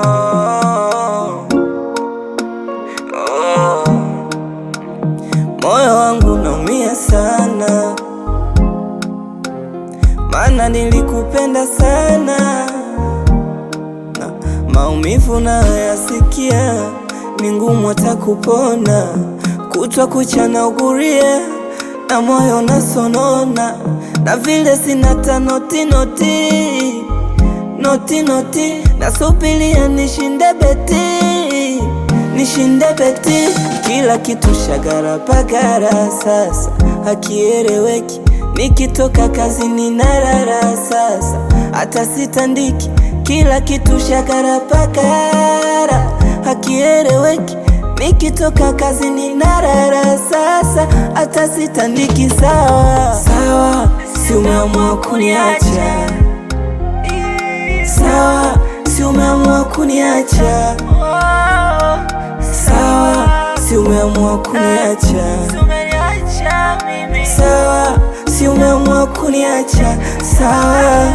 oh, oh. Moyo wangu naumia sana, maana nilikupenda sana, na maumivu nayoyasikia ni ngumu hata kupona. Kutwa kucha nauguria na moyo nasonona, na vile sina ta noti nasubiria nishinde beti. Kila kitu shagara pagara, sasa hakieleweki. Nikitoka kazini narara, sasa hata sitandiki. Kila kitu shagara pagara, hakieleweki. Nikitoka kazini narara, sasa hata sitandiki. Sawa, si umeamua kuniacha. Sawa, si umeamua kuniacha. Sawa, si umeamua kuniacha. Sawa, si umeamua kuniacha. Sawa.